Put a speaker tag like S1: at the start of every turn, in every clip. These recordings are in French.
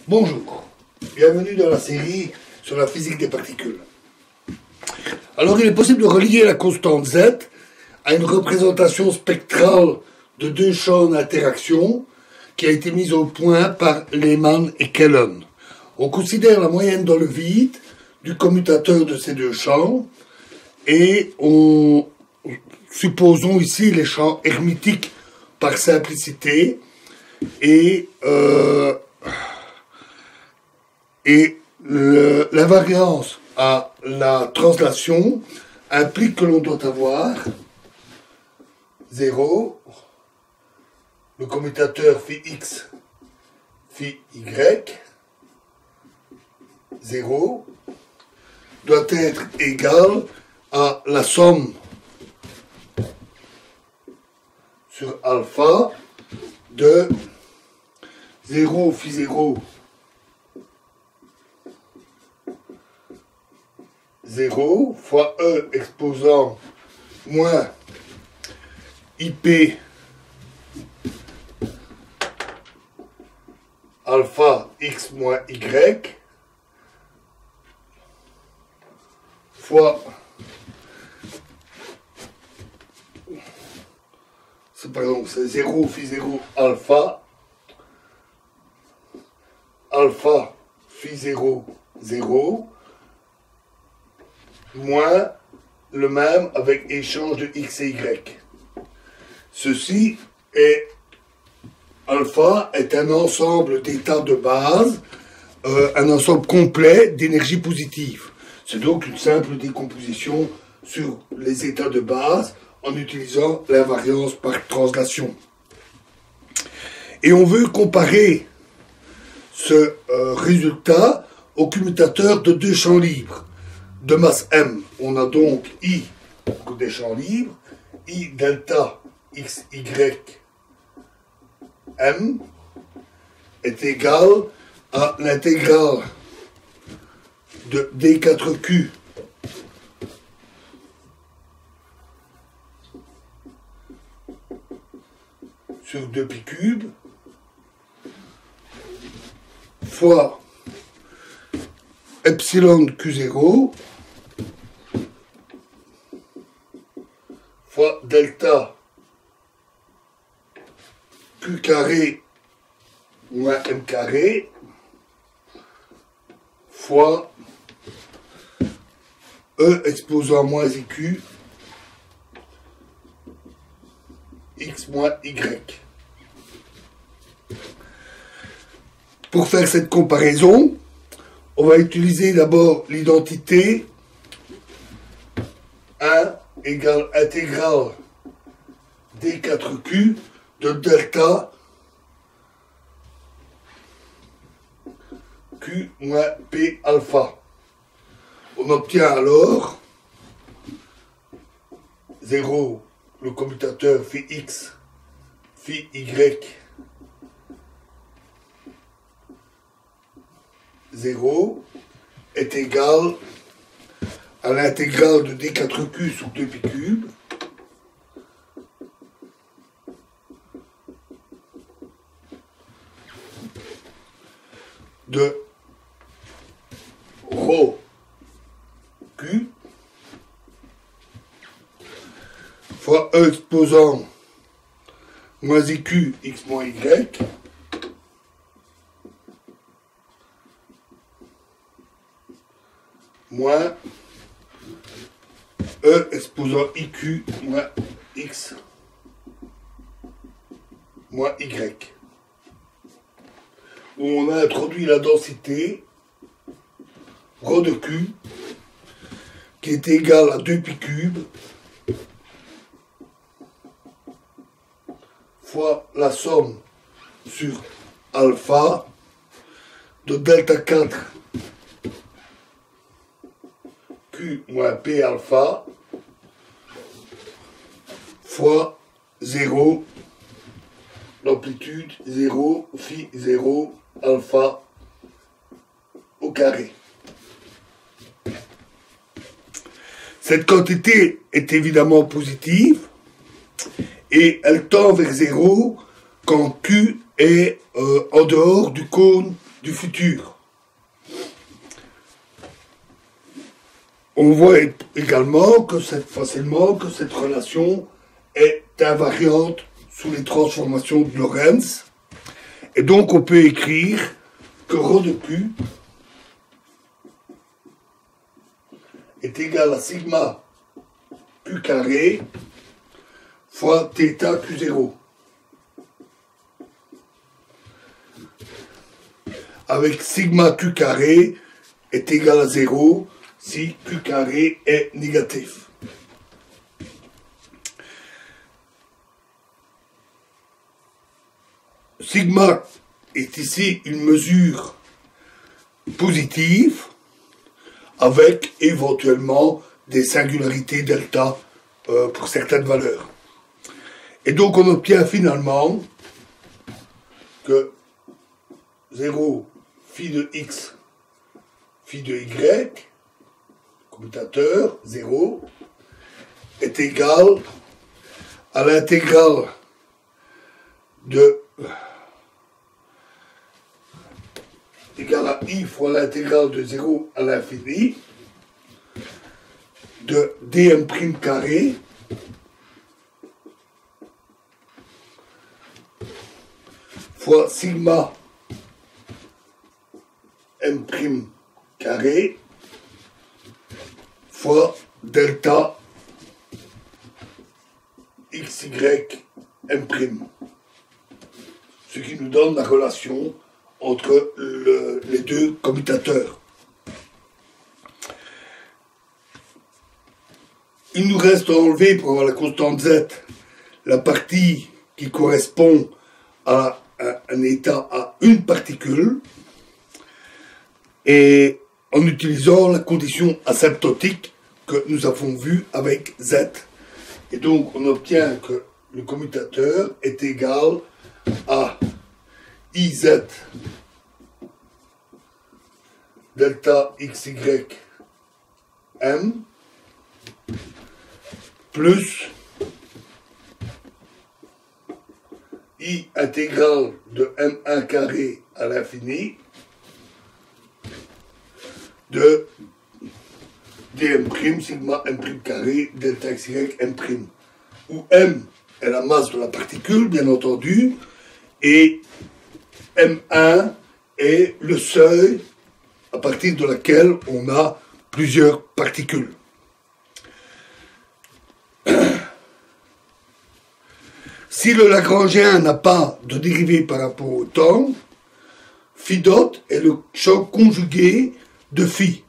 S1: Bonjour, bienvenue dans la série sur la physique des particules. Alors il est possible de relier la constante Z à une représentation spectrale de deux champs d'interaction qui a été mise au point par Lehmann et Kellen. On considère la moyenne dans le vide du commutateur de ces deux champs et supposons ici les champs hermétiques par simplicité et l'invariance à la translation implique que l'on doit avoir 0, le commutateur phi x, phi y, 0, doit être égal à la somme sur alpha de 0 phi 0 0 fois E exposant moins IP alpha x moins y fois c'est 0 phi 0 alpha phi 0 0 moins le même avec échange de x et y. Ceci est alpha est un ensemble d'états de base, un ensemble complet d'énergie positive. C'est donc une simple décomposition sur les états de base en utilisant l'invariance par translation. Et on veut comparer ce résultat au commutateur de deux champs libres de masse m. On a donc I des champs libres, I delta x, y, m est égal à l'intégrale de d4q sur 2pi cube fois epsilon q0 fois delta q carré moins m carré fois E exposant moins IQ x moins y. Pour faire cette comparaison, on va utiliser d'abord l'identité 1 égale intégrale d4q de delta q moins p alpha. On obtient alors 0, le commutateur phi x, phi y, 0 est égal à l'intégrale de d4q sur 2pi cube de rho q fois E exposant moins IQ x moins y moins E exposant IQ moins x moins y, où on a introduit la densité rho de q qui est égale à 2pi cube fois la somme sur alpha de delta 4 q moins p alpha fois 0, l'amplitude 0 phi 0 alpha au carré. Cette quantité est évidemment positive et elle tend vers 0 quand Q est en dehors du cône du futur. On voit également que facilement que cette relation est invariante sous les transformations de Lorentz. Et donc on peut écrire que ρ de Q est égal à sigma Q carré fois θ Q0. Avec sigma Q carré est égal à 0 si Q carré est négatif. Sigma est ici une mesure positive avec éventuellement des singularités delta pour certaines valeurs. Et donc on obtient finalement que 0 phi de x, phi de y, commutateur 0, est égal à l'intégrale de égal à i fois l'intégrale de 0 à l'infini de dm' carré fois sigma m' carré fois delta xy m', ce qui nous donne la relation entre les deux commutateurs. Il nous reste à enlever pour avoir la constante z la partie qui correspond à un état à une particule et en utilisant la condition asymptotique que nous avons vue avec z. Et donc on obtient que le commutateur est égal à iz delta xy m plus i intégrale de m1 carré à l'infini de dm' sigma m' carré delta xy m', où m est la masse de la particule, bien entendu, et m1 est le seuil à partir de laquelle on a plusieurs particules. Si le Lagrangien n'a pas de dérivée par rapport au temps, phi dot est le champ conjugué de phi.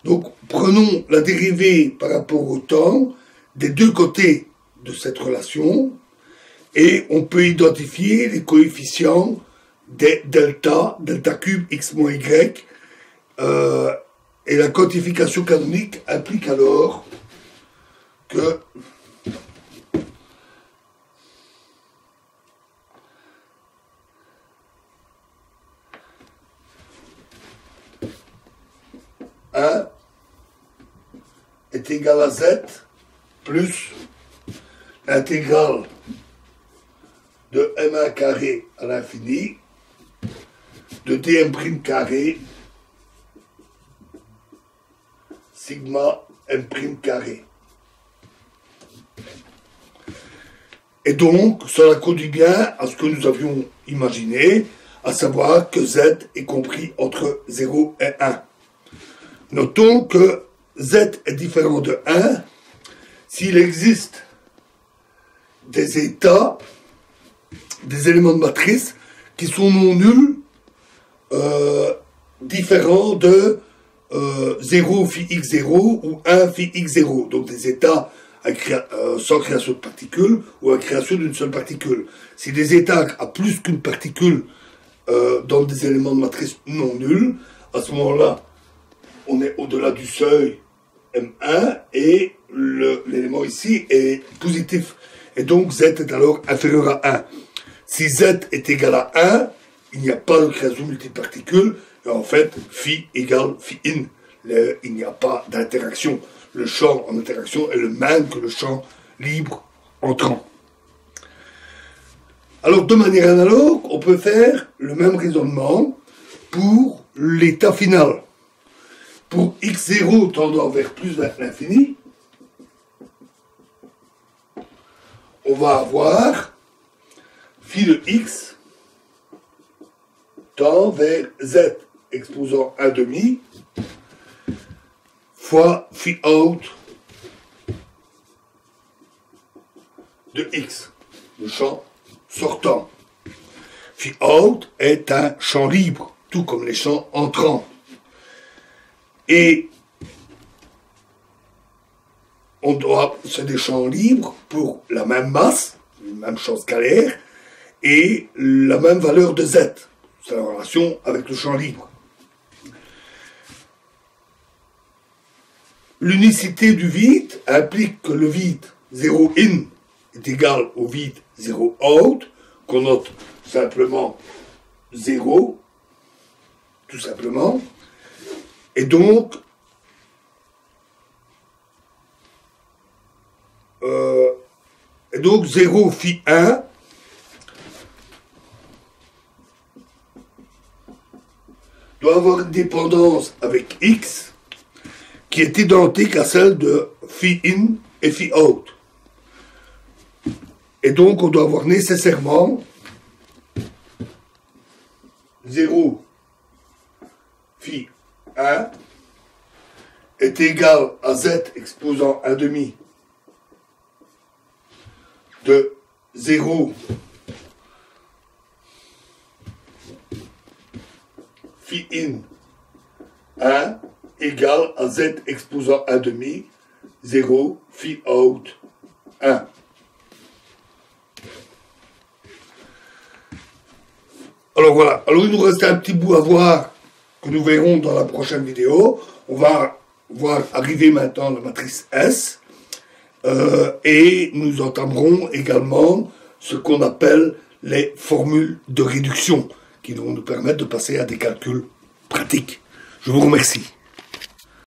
S1: Donc prenons la dérivée par rapport au temps des deux côtés de cette relation et on peut identifier les coefficients des delta cube x moins y, et la quantification canonique implique alors que est égal à z plus l'intégrale de m1 carré à l'infini de dm' carré sigma m' carré. Et donc, cela conduit bien à ce que nous avions imaginé, à savoir que z est compris entre 0 et 1. Notons que z est différent de 1 s'il existe des états, des éléments de matrice qui sont non nuls, différents de 0 phi x0 ou 1 phi x0, donc des états sans création de particules ou à création d'une seule particule. Si des états à plus qu'une particule dans des éléments de matrice non nuls, à ce moment-là, on est au-delà du seuil M1 et l'élément ici est positif. Et donc Z est alors inférieur à 1. Si Z est égal à 1, il n'y a pas de création multiparticule, et en fait, phi égale phi in. Il n'y a pas d'interaction. Le champ en interaction est le même que le champ libre entrant. Alors, de manière analogue, on peut faire le même raisonnement pour l'état final. Pour x0 tendant vers plus vers l'infini, on va avoir phi de x tend vers z exposant 1/2 fois phi out de x, le champ sortant. Phi out est un champ libre, tout comme les champs entrants. Et c'est des champs libres pour la même masse, le même champ scalaire, et la même valeur de z. C'est la relation avec le champ libre. L'unicité du vide implique que le vide 0 in est égal au vide 0 out, qu'on note simplement 0, tout simplement. Et donc, 0 phi 1 doit avoir une dépendance avec x qui est identique à celle de phi in et phi out. Et donc, on doit avoir nécessairement 0 phi 1 est égal à z exposant 1/2 de 0 phi in 1 égale à z exposant 1/2 0 phi out 1. Alors voilà, alors il nous reste un petit bout à voir que nous verrons dans la prochaine vidéo. On va voir arriver maintenant la matrice S et nous entamerons également ce qu'on appelle les formules de réduction qui vont nous permettre de passer à des calculs pratiques. Je vous remercie.